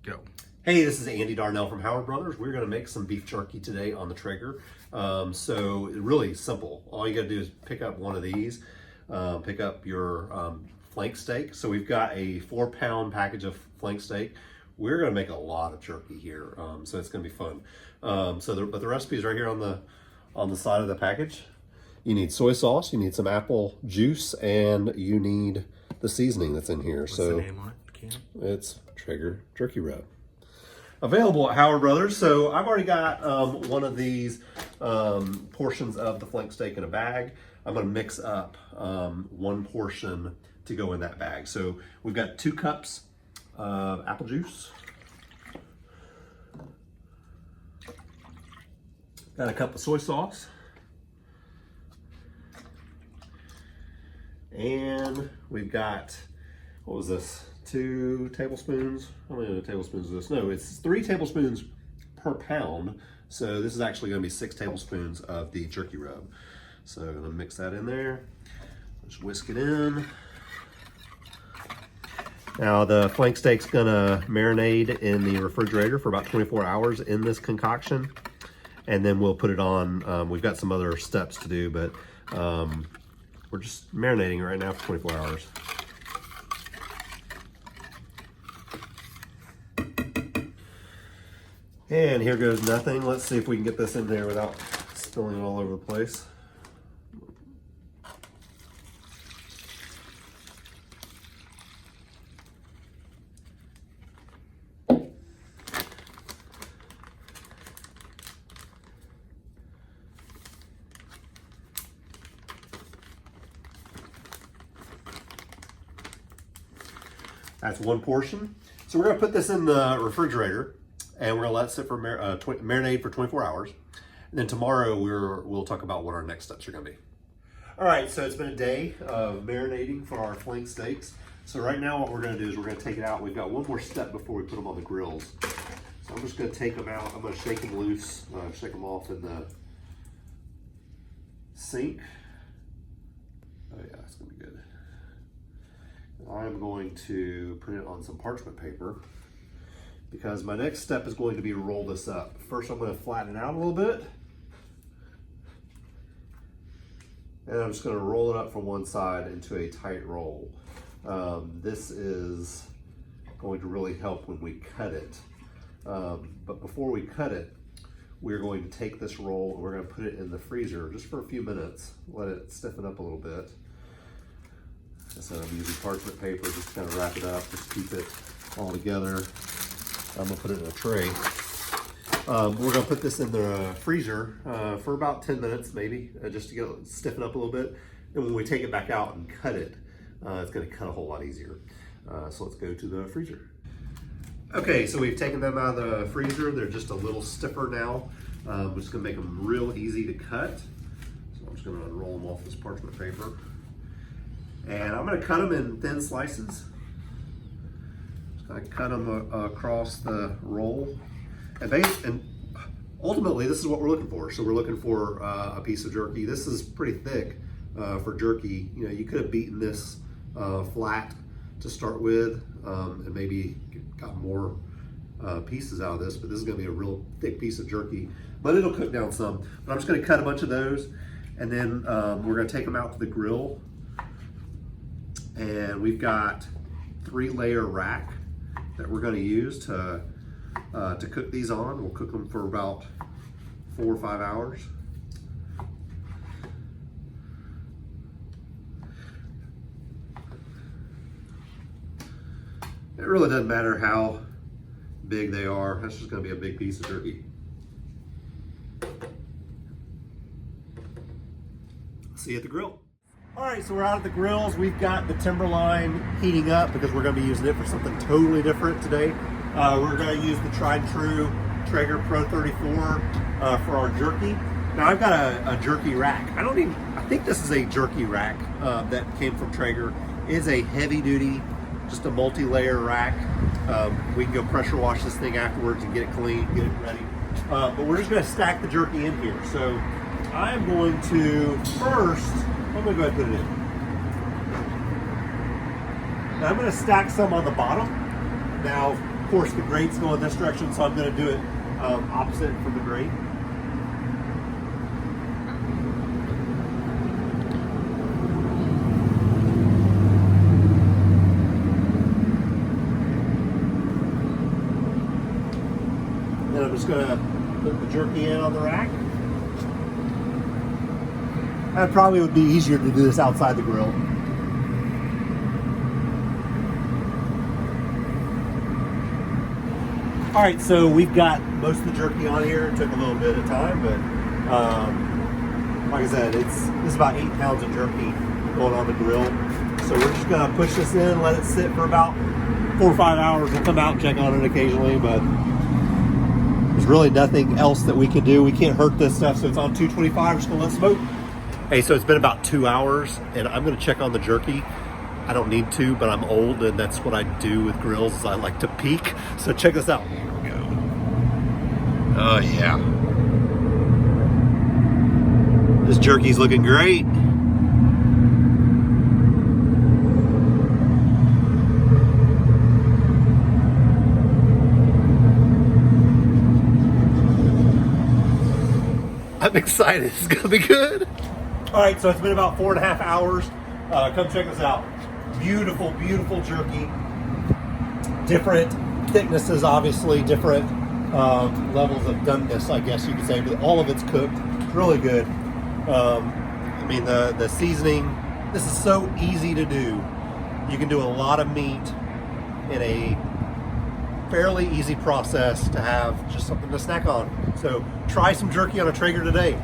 Go. Hey, this is Andy Darnell from Howard Brothers. We're going to make some beef jerky today on the Traeger. So really simple. All you got to do is pick up one of these, pick up your flank steak. So we've got a 4-pound package of flank steak. We're going to make a lot of jerky here, so it's going to be fun. But the recipe is right here on the side of the package. You need soy sauce, you need some apple juice, and you need the seasoning that's in here. What's the name on it? Can? It's Traeger Jerky Rub. Available at Howard Brothers. So I've already got one of these portions of the flank steak in a bag. I'm going to mix up one portion to go in that bag. So we've got 2 cups of apple juice. Got a cup of soy sauce. And we've got, what was this? 2 tablespoons. How many tablespoons is this? No, it's 3 tablespoons per pound. So this is actually going to be 6 tablespoons of the jerky rub. So I'm going to mix that in there. Just whisk it in. Now the flank steak's going to marinate in the refrigerator for about 24 hours in this concoction. And then we'll put it on. We've got some other steps to do, but we're just marinating right now for 24 hours. And here goes nothing. Let's see if we can get this in there without spilling it all over the place. That's one portion. So we're gonna put this in the refrigerator and we're gonna let it sit for marinade for 24 hours. And then tomorrow we'll talk about what our next steps are gonna be. All right, so it's been a day of marinating for our flank steaks. So right now what we're gonna do is we're gonna take it out. We've got one more step before we put them on the grills. So I'm just gonna take them out. I'm gonna shake them loose, shake them off in the sink. Oh yeah, it's gonna be good. I'm going to put it on some parchment paper because my next step is going to be to roll this up. First, I'm going to flatten it out a little bit. And I'm just going to roll it up from one side into a tight roll. This is going to really help when we cut it. But before we cut it, we're going to take this roll and we're going to put it in the freezer just for a few minutes. Let it stiffen up a little bit. So I'm using parchment paper just to kind of wrap it up, just keep it all together. I'm gonna put it in a tray. We're gonna put this in the freezer for about 10 minutes maybe, just to get it stiffen up a little bit. And when we take it back out and cut it, it's gonna cut a whole lot easier. So let's go to the freezer. Okay, so we've taken them out of the freezer. They're just a little stiffer now. We're just gonna make them real easy to cut. So I'm just gonna unroll them off this parchment paper. And I'm going to cut them in thin slices. Just going to cut them across the roll. And ultimately, this is what we're looking for. So we're looking for a piece of jerky. This is pretty thick for jerky. You know, you could have beaten this flat to start with, and maybe got more pieces out of this. But this is going to be a real thick piece of jerky. But it'll cook down some. But I'm just going to cut a bunch of those, and then we're going to take them out to the grill. And we've got 3-layer rack that we're going to use to cook these on. We'll cook them for about 4 or 5 hours. It really doesn't matter how big they are. That's just going to be a big piece of jerky. See you at the grill. All right, so we're out at the grills. We've got the Timberline heating up because we're going to be using it for something totally different today. We're going to use the tried and true Traeger Pro 34 for our jerky. Now I've got a jerky rack. I think this is a jerky rack that came from Traeger. It is a heavy duty, just a multi-layer rack. We can go pressure wash this thing afterwards and get it clean, get it ready. But we're just going to stack the jerky in here. So I'm going to first, I'm going to go ahead and put it in. Now I'm going to stack some on the bottom. Now Of course, the grate's going this direction, so I'm going to do it opposite from the grate. Then I'm just going to put the jerky in on the rack. That probably would be easier to do this outside the grill. All right, so we've got most of the jerky on here. It took a little bit of time, but like I said, this is about 8 pounds of jerky going on the grill. So we're just gonna push this in, let it sit for about 4 or 5 hours. We'll come out and check on it occasionally, but there's really nothing else that we can do. We can't hurt this stuff, so it's on 225. We're just gonna let it smoke. Hey, so it's been about 2 hours, and I'm gonna check on the jerky. I don't need to, but I'm old, and that's what I do with grills, is I like to peek. So check this out. Here we go. Oh, yeah. This jerky's looking great. I'm excited. It's gonna be good. All right, so it's been about 4.5 hours. Come check this out. Beautiful, beautiful jerky. Different thicknesses, obviously, different levels of doneness, I guess you could say, but all of it's cooked. Really good. I mean, the seasoning, this is so easy to do. You can do a lot of meat in a fairly easy process to have just something to snack on. So try some jerky on a Traeger today.